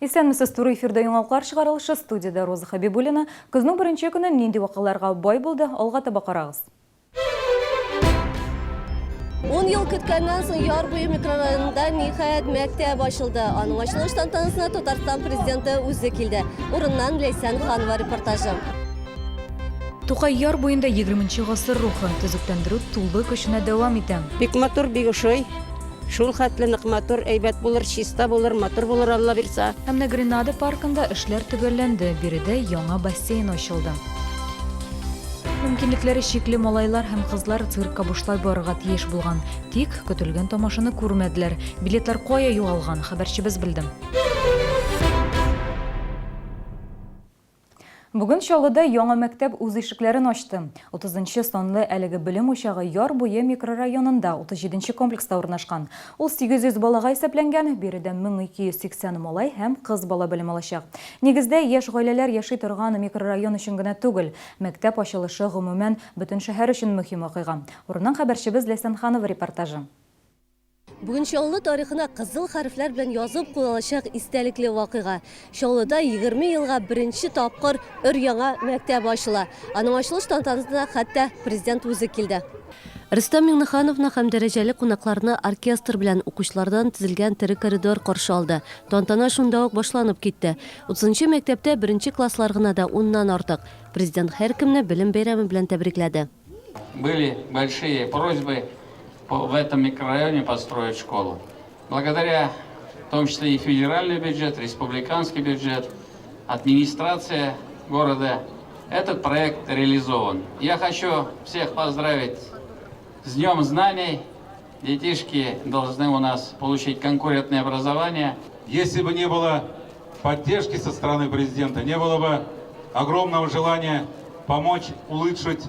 Исәнмесез, туры эфирда яңалыклар чыгарылышы, студияда Роза Хабибуллина. Кызның беренче көне нинди вакыйларга бай булды, алга таба карагыз. 10 ел көткәннән соң яр буе микрорайонында ниһаять мәктәп ачылды. Аның ачылыш тантанасына Татарстан президенты үзе килде. Урыннан Ләйсән Ханова репортажы. Тукай яр буенда 20-нче гасыр рухы төзекләндерү тулы көченә дәвам итә. Бик матур, бик ошый. Шул хәтле нык матур, әйбәт булыр, чиста булыр, матур булыр, Алла бирса. Һәм Гренада паркында эшләр төгәлләнде. Биредә яңа бассейн ачылды. Мөмкинлекләре шикле малайлар һәм кызлар циркка бушлай барырга тиеш булган. Тик көтелгән тамашаны күрмәделәр. Билетлар кая югалган, хәбәрчебез белде. Бүген Чаллыда яңа мәктәп үз ишекләрен ачты. 30-нчы санлы әлеге белем учагы яр буе микрорайонында 37-нче комплекста урнашкан. Ул 800 балага исәпләнгән, биредә 1280 малай һәм кыз бала белем алачак. Нигездә яшь гаиләләр яши торган микрорайон өчен генә түгел, мәктәп ачылышы гомумән бөтен шәһәр өчен мөһим вакыйга. Урыннан хәбәрчебез Ләйсән Ханова репортажы. Бүген Чаллы тарихына кызыл хәрефләр белән язып куелачак истәлекле вакыйга. Чаллыда 20 елга беренче тапкыр өр-яңа мәктәп ачыла. Аның ачылыш тантанасына хәтта президент үзе килде. Рөстәм Миңнехановны һәм дәрәҗәле кунакларны оркестр белән укучылардан тезелгән тере коридор каршы алды. Тантана шунда ук башланып китте. 30-нчы мәктәптә беренче класслар гына да 10-нан артык. Президент һәркемне белем бәйрәме белән тәбрикләде. Были большие просьбы в этом микрорайоне построить школу. Благодаря, в том числе и федеральный бюджет, республиканский бюджет, администрация города, этот проект реализован. Я хочу всех поздравить с Днем знаний. Детишки должны у нас получить конкурентное образование. Если бы не было поддержки со стороны президента, не было бы огромного желания помочь улучшить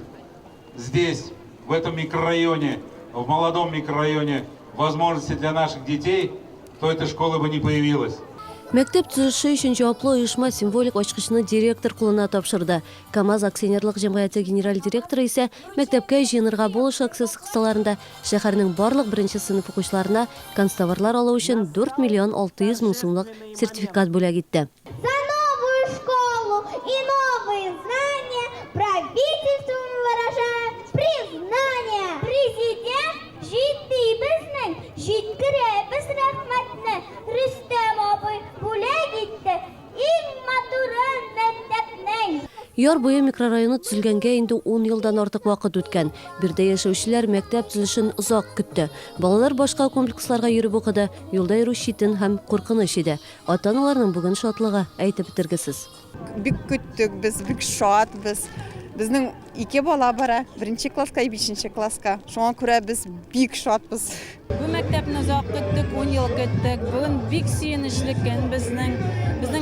здесь, в этом микрорайоне, в молодом микрорайоне, возможности для наших детей, то эта школа бы не появилась. Мәктәп төзүше өчен җаваплы оешма символик ачкычны директор кулына тапшырды. КамАЗ акционерлык җәмгыяте генераль директоры исә мәктәпкә җыенырга булыш акциясе кысаларында шәһәрнең барлык беренче сыйныф укучыларына констоварлар алу өчен 4 миллион 600 мең сумлык сертификат бүләк итте. За новую школу и новые знания правительству выражаем признание. Президент җитди безнең җиткерәбез рәхмәтне Рөстәм абый бүләк итте иң матурын мәктәпнең. Яр буе микрорайоны төзелгәнгә инде 10 елдан артык вакыт үткән. Бирдә яшәүчеләр мәктәп төзелешен озак көтте. Балалар башка комплексларга йөреп укыды, юлда йөрү читен һәм куркыныч иде. Ата-аналарның бүген шатлыгы әйтеп бетергесез. Бик көттек, без бик шатбыз. Безнең 2 бала бара, 1нче класска и 5нче класска. Шуңа күрә без бик шатбыз. Бу мәктәпне озак көттек, 10 ел көттек. Бүген бик сөенечле көн безнең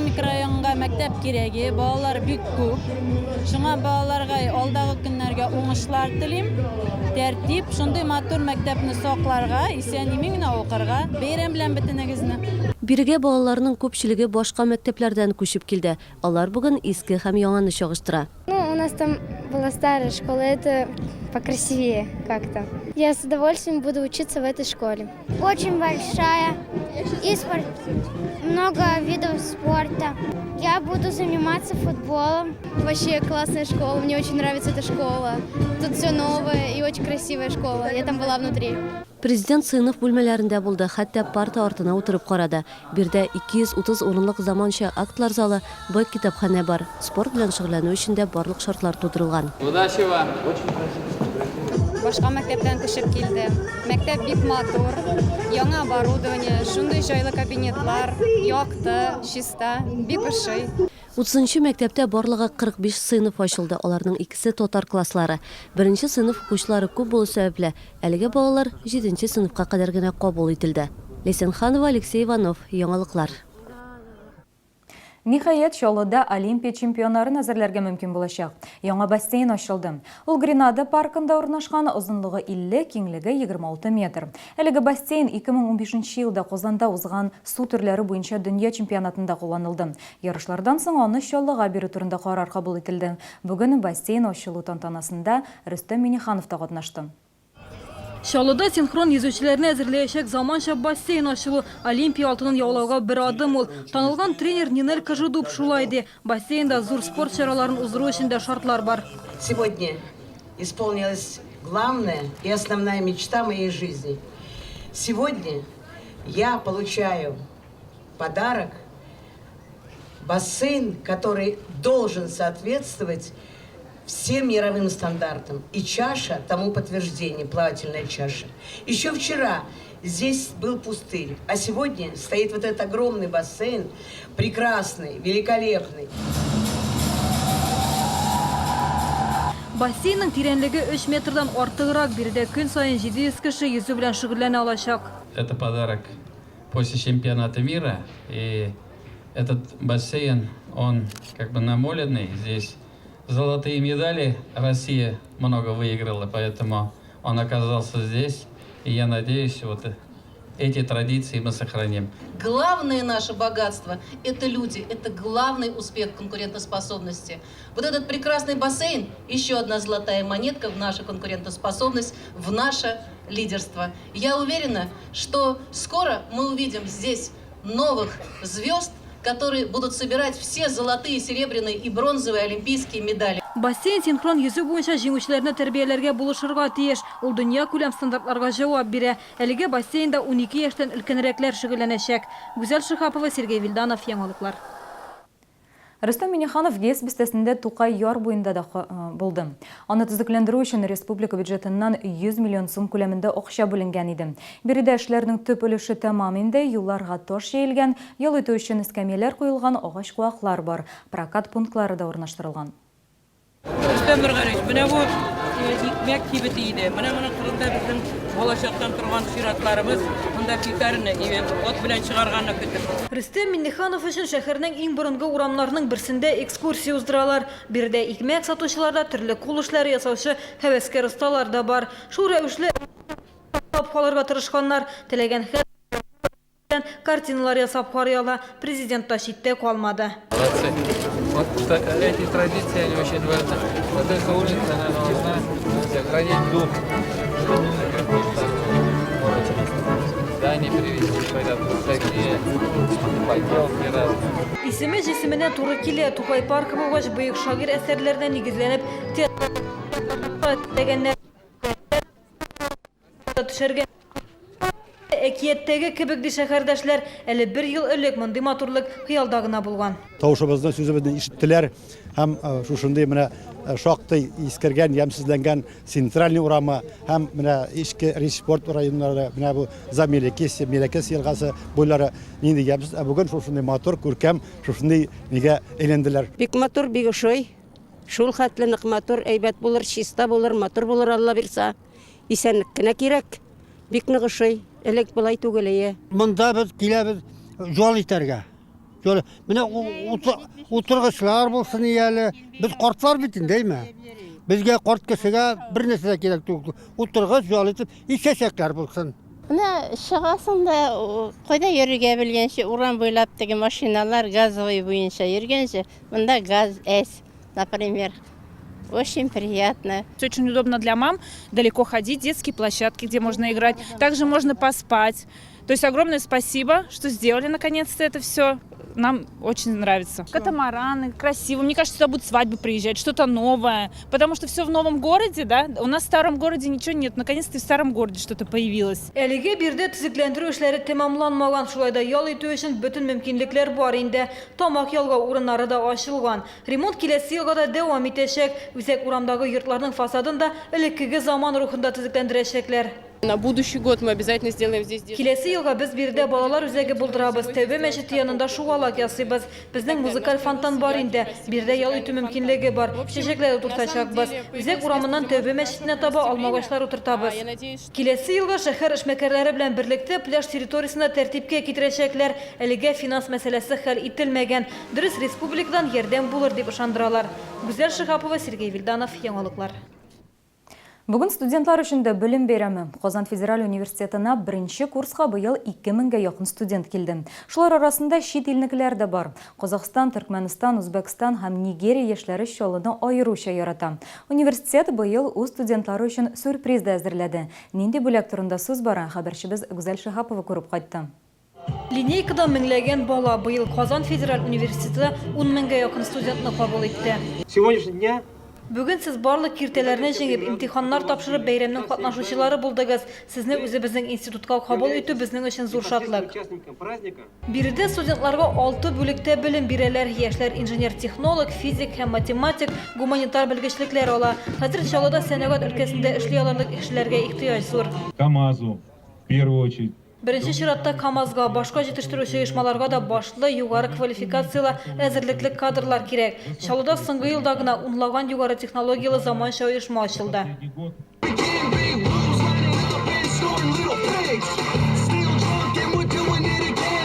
микрорайонга мәктәп кирәге, балалар бик күп. Шуңа балаларга алдагы көннәргә уңышлар телим. Тәртип, шундый матур мәктәпне сакларга, исән-имин генә укырга, бәйрәм белән бөтенегезне. Бирегә балаларның күпчелеге башка мәктәпләрдән күчеп килде. Алар бүген иске һәм яңаны чагыштыра. У нас там была старая школа, это покрасивее как-то. Я с удовольствием буду учиться в этой школе. Очень большая, и много видов спорта. Я буду заниматься футболом. Вообще классная школа, мне очень нравится эта школа. Тут все новое и очень красивая школа. Я там была внутри. Президент сыйныф бүлмәләрендә булды, хәтта парта артына утырып карады. Бирдә 230 урынлык заманча актлар залы, бай китапханә бар. Спорт белән шөгыльләнү өчен дә барлык шартлар тудырылган. Удачи вам! Башка мәктәптән күчеп килде. Мәктәп бик матур, яңа оборудование, шундый җайлы кабинетлар, якты, чиста, бик ошый. 30-нчы мәктәптә барлыгы 45 сыйныф ачылды. Аларның икесе татар класслары. Беренче сыйныф укучылары күп булу сәбәпле, әлеге балалар 7нче сыйныфка кадәр генә кабул ителде. Ләйсән Ханова, Алексей Иванов, яңалыклар. Ниһаять, Чаллыда Олимпия чемпионнарын әзерләргә мөмкин булачак. Яңа бассейн ачылды. Ул Гренада паркында урнашкан, озынлыгы 50, киңлеге 26 метр. Әлеге бассейн 2015 елда Казанда узган су төрләре буенча дөнья чемпионатында кулланылды. Ярышлардан соң аны Чаллыга бирү турында карар кабул ителде. Бүген бассейн ачылу тантанасында Рөстәм Миңнеханов та катнашты. Şalıda sinxron yüzüçülerini әзірлeyecek zamanşa basseyn açılı Olimpiya altının yağlauğa bir adım ol. Tanılgan trener Ninel Kajudub şulaydı. Basseyndə zor sport şaraların uzuru içinde şartlar var. Сегодня исполнилась главная и основная мечта моей жизни. Сегодня я получаю подарок, бассейн, который должен соответствовать всем мировым стандартам. И чаша тому подтверждение, плавательная чаша. Еще вчера здесь был пустырь, а сегодня стоит вот этот огромный бассейн, прекрасный, великолепный. Basseynin terenligi 3 metrden artığırak bir de gün sayın 700 kişi yüzü bilen şıgırlene alacak. Это подарок после чемпионата мира. И этот бассейн, он как бы намоленный. Здесь золотые медали Россия много выиграла, поэтому он оказался здесь. И я надеюсь, вот эти традиции мы сохраним. Главное наше богатство – это люди, это главный успех конкурентоспособности. Вот этот прекрасный бассейн – еще одна золотая монетка в нашу конкурентоспособность, в наше лидерство. Я уверена, что скоро мы увидим здесь новых звезд, которые будут собирать все золотые, серебряные и бронзовые олимпийские медали. Бассейн sinxron yüzü boyunca жеңүүчүлөрүнө тербиелерге булушурга тийиш. Ул дүйнө күлөм стандартларга жооп бере. Элиге бассейнда 12 яштан үлкенирээклер шөгүлөнөшөк. Гүзел Шихапова, Сергей Вильданов, Яңалыклар. Рустам Миниханов ГЕС бистесінде Тукай яр буйында да болды. Аны түзүклендирүү үчүн республика бюджетинен 100 миллион сум күлөмүндө акча бөлүнгөн иде. Бириде эшлердин түп өлүшү тамамында юлларга тош жейилген, жол өтүү үчүн эскемелер коюлган, агач кубаклар бар. Прокат пунктлары да орнаштырылган. Рустам Нургалиевич, менә бу икмәк кибети иде. Менә моның кырында безнең болашактан торган сиратларыбыз, монда фикарны от белән чыгарганны көтеп. Рустам Миниханов өчен шәһәрнең иң борынгы урамларының берсендә экскурсия уздыралар. Бирдә икмәк сатучыларда төрле кул эшләре ясаучы һәвәскәр осталар да бар. Шул рәвешле калырга тырышканнар, теләгән картиналар ясап карыялар. Президент та читтә калмады. Вот эти традиции, они очень важны. Вот эта улица, она должна сохранить дух. Здания привести в порядок, такие поделки разные. Исеме җисеменә туры килә. Тукай паркы булгач, бөек шагыйрь әсәрләренә нигезләнеп, дигәннәр төшәргә. Әкияттәге кебек ди шәһәрдәшләр, әле 1 ел элек мондый матурлык хыялда гына булган. Тавышыбызны, сүзебезне ишеттеләр һәм шушындый менә шактый искергән, ямсызланган центральный урамы һәм менә ичке спорт районнары, менә бу Замелекес, Мелекес елгасы буйлары инде ямсыз, бүген шушындый матур, күркәм, шушындый нигә әйләнделәр. Бик матур, бик ошой. Шул хәтле нык матур, әйбәт булыр, чиста булыр, матур булыр, Алла бирса. Исәнлек кенә кирәк. Бик нык ошой. Элек былай түгел ие. Монда без киләбез жол итәргә. Жол. Менә утыргычлар булсын ияле. Без картлар бит инде, әйме? Безгә карт кешегә бер нәрсә кирәк түгел. Утыргыч жол итеп, ишәшәкләр булсын. Менә шыгасың да, кайда йөрергә белгәнче, урам буйлап теге машиналар газовый буенча йөргәнче, монда газ эс, например. Очень приятно. Очень удобно для мам далеко ходить, детские площадки, где можно играть. Также можно поспать. То есть огромное спасибо, что сделали наконец-то это все. Нам очень нравится. Катамараны, красиво. Мне кажется, сюда будут свадьбы приезжать, что-то новое. Потому что все в новом городе, да? У нас в старом городе ничего нет. Наконец-то в старом городе что-то появилось. Әлеге бирдә төзекләндерү эшләре тәмамланмаган, шулайда ял итү өчен бөтен мөмкинлекләр бар инде. Тамак ялга урыннары да ачылган. Ремонт киләсе елга да дәвам итәчәк. Үзәк урамдагы йортларның фасадын да элеккеге заман рухында төзекләндерәчәкләр. На будущий год мы обязательно сделаем здесь. Киләсе елга без бирдә балалар үзәге булдырабыз. Тәүбә мәчете янында шугалак ясыйбыз. Безнең музыкаль фонтан бар инде. Бирдә ял итү мөмкинлеге бар. Чәчәкләр утыртачакбыз. Үзәк урамыннан Тәүбә мәчетенә таба алмагачлар утыртабыз. Киләсе елга шәһәр эшмәкәрләре белән берлектә пляж территориясендә тәртипкә китерәчәкләр. Әлегә финанс мәсьәләсе хәл ителмәгән. Дөрес, республикадан ярдәм булыр дип ышандыралар. Гүзәл Шихапова, Сергей Вильданов, Яңалыклар. Бүгін студентлар үшін де білім беремі. Қазан Федераль университетіне бірінші курсқа бұйыл 2000-ге яқын студент келді. Шулар арасында шет елнікілер де бар. Қазақстан, Түркменстан, Өзбекстан һәм Нигерия ешлері шолыны айыруша ярата. Университет бұйыл өз студентлары үшін сюрпризді әзірледі. Нинди бүлек турында сөз бара, хабаршыбыз Гүзәл Шахапова көріп қайтты. Линейкада меңләгән бала быйыл Казан Федераль университеты 10,000-ге якын студентны кабул итте. Сегодняшний дня Бүген сез барлык киртәләрне җиңеп, имтиханнар тапшырып, бәйрәмнең катнашучылары булдыгыз. Сезне үзебезнең институтка кабул итү безнең өчен зур шатлык. Биредә студентларга 6 бүлектә белем бирәләр. Яшьләр инженер-технолог, физик һәм математик, гуманитар белгечлекләр ала. Хәзер Чаллыда сәнәгать өлкәсендә эшли алырлык кешеләргә ихтыяҗ зур. КамАЗу, в первую очередь. Беренче чиратта КамАЗга, башка җитештерүче оешмаларга да башлы, югары квалификациялы әзерлекле кадрлар кирәк. Чаллыда соңгы елда гына унлаган югары технологиялы заманча оешма ачылды.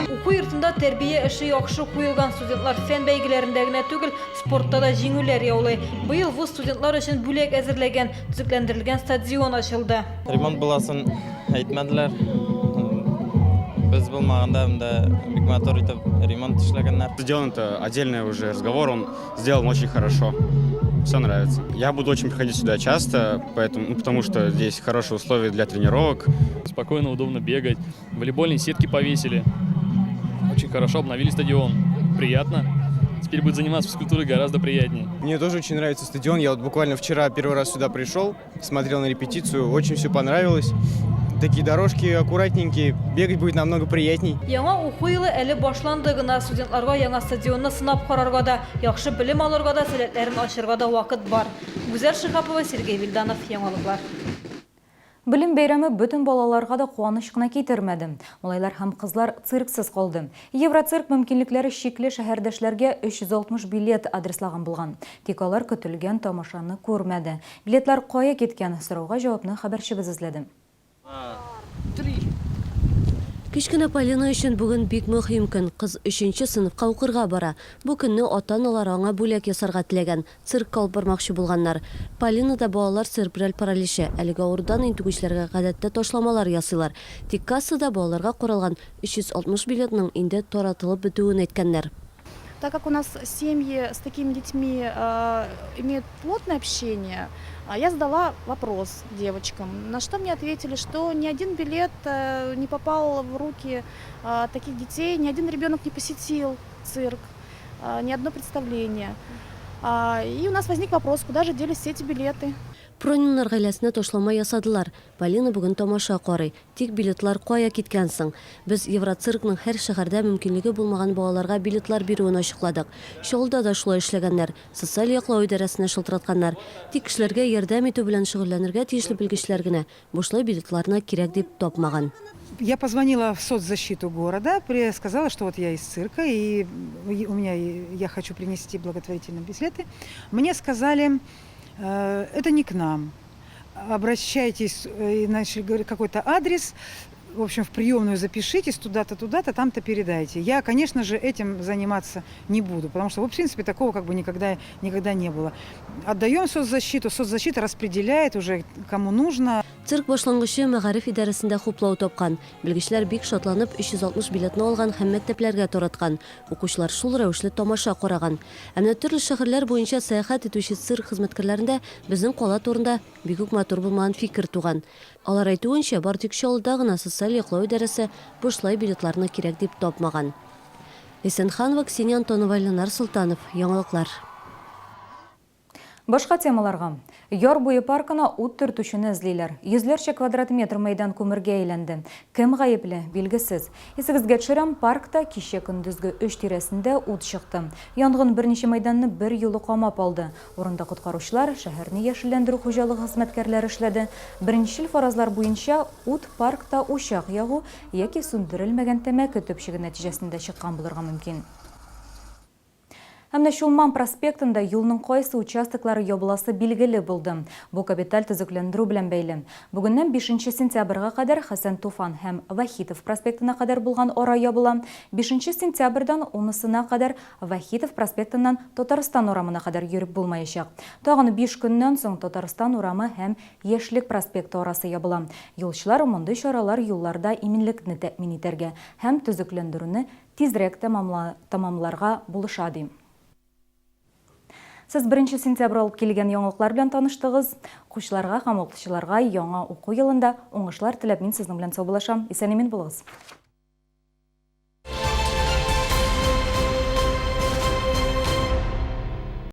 Уку йортында тәрбие эше яхшы куелган студентлар фән бәйгеләрендә генә түгел, спортта да җиңүләр яулый. Быел вуз студентлар өчен бүләк әзерләгән, төзекләндерелгән стадион ачылды. Ремонт буласын әйтмәделәр. Без булмаганда бик мотор итеп ремонт эшләгәннәр. Стадион — это отдельный уже разговор, он сделан очень хорошо. Все нравится. Я буду очень приходить сюда часто, потому что здесь хорошие условия для тренировок. Спокойно, удобно бегать. Волейбольные сетки повесили. Очень хорошо обновили стадион. Приятно. Теперь будет заниматься физкультурой гораздо приятнее. Мне тоже очень нравится стадион. Я вот буквально вчера первый раз сюда пришел, смотрел на репетицию, очень все понравилось. Такие дорожки аккуратненькие, бегать будет намного приятней. Яңа уку елы әле башланды гына, студентларга яңа стадионны сынап карарга да, яхшы белем алырга да, сәләтләрен ачырга да вакыт бар. Гүзәл Шихапова, Сергей Вильданов, яңалыклар. Білім бәйрәме бүтін балаларға да қуаныш қына китермәді. Малайлар һәм қызлар цирксыз қалды. Евроцирк мөмкинлекләре шикле шәһәрдәшләргә 360 билет адреслаған булган. Тик алар көтелгән тамашаны күрмәде. Билетлар кая киткән? Сорауга җавапны хәбәрчебез эзләде. Кичкенә Полина өчен бүген бик мөһим көн. Кыз 3нче сыйныфка укырга бара. Бу көнне ата-аналар аңа бүләк ясарга теләгән. Циркка алып бармакчы булганнар. Полина да балалар церебраль параличе, әлеге авырудан интегүчләргә гадәттә ташламалар ясыйлар. Тик кассада балаларга каралган 360 билетның инде таратылып бетүен әйткәннәр. Так как у нас семьи с такими детьми имеют плотное общение, я задала вопрос девочкам, на что мне ответили, что ни один билет не попал в руки таких детей, ни один ребенок не посетил цирк, ни одно представление. И у нас возник вопрос, куда же делись все эти билеты. Прониннар гаиләсенә ташлама ясадылар. Полина бүген тамаша карый. Тик билетлар кая киткәнсең? Без Евроциркның һәр шәһәрдә мөмкинлеге булмаган балаларга билетлар бирүен ачыкладык. Шулда да шулай эшләгәннәр. Социаль яклау идарәсенә шылтыратканнар. Тик кешеләргә ярдәм итү белән шөгыльләнергә тиешле белгечләр генә бушлай билетларны кирәк дип тапмаган. Я позвонила в соцзащиту города, сказала, что вот я из цирка, и я хочу принести благотворительные билеты. Мне сказали, это не к нам. Обращайтесь, начали говорить какой-то адрес, в общем, в приемную запишитесь, туда-то, туда-то, там-то передайте. Я, конечно же, этим заниматься не буду, потому что, в принципе, такого как бы никогда не было. Отдаем соцзащиту, соцзащита распределяет уже кому нужно. Цирк башлангычы мәгариф идарәсендә хуплау тапкан. Белгечләр бик шатланып 360 билетны алган һәм мәктәпләргә тараткан. Укучылар шул рәвешле тамаша караган. Әмма төрле шәһәрләр буенча сәяхәт итүче цирк хезмәткәрләрендә безнең кала турында бик үк матур булмаган фикер туган. Алар әйтүенчә, бар тик Чаллыда гына социаль яклау идарәсе бушлай билетларны кирәк дип тапмаган. Исенханова, Ксения Антонова, Ленар Султанов, яңалыклар. Башка темаларга. Яр буе паркына ут төртүчене эзлиләр. Йөзләрчә квадрат метр мәйдан күмергә әйләнде. Кем гаепле? Билгесез. Исегезгә төшерәм, паркта кичә көндезге 3 тирәсендә ут чыкты. Янгын берничә мәйданны бер юлы камап алды. Урында коткаручылар, шәһәрне яшелләндерү хуҗалыгы хезмәткәрләре эшләде. Беренчел фаразлар буенча ут паркта учак ягу яки сүндерелмәгән тәмәке төпчеге нәтиҗәсендә чыккан булырга мөмкин. Әмне Шулман проспектында юлның қойсы участоклары ябыласы билгеле булды. Бу капиталь төзекләндерү белән бәйле. Бүгеннән 5 сентябрьгә кадәр Хәсән Туфан һәм Вахитов проспектына кадәр булган ара ябыла. 5 сентябрьдән 10-сына кадәр Вахитов проспектыннан Татарстан урамына кадәр йөреп булмаячак. Тагын 5 көннән соң Татарстан урамы һәм Яшьлек проспекты арасы ябыла. Юлчылар мондый чаралар юлларда иминлекне тәэмин итәргә һәм төзекләндерүне тизрәк тамамларга булыша ди. Сез 1 сентябрь алып килгән яңалыклар белән таныштыгыз. Кушларга һәм укытучыларга яңа уку елында уңышлар теләп мин сезнең белән саубуллашам. Исән-имин булыгыз.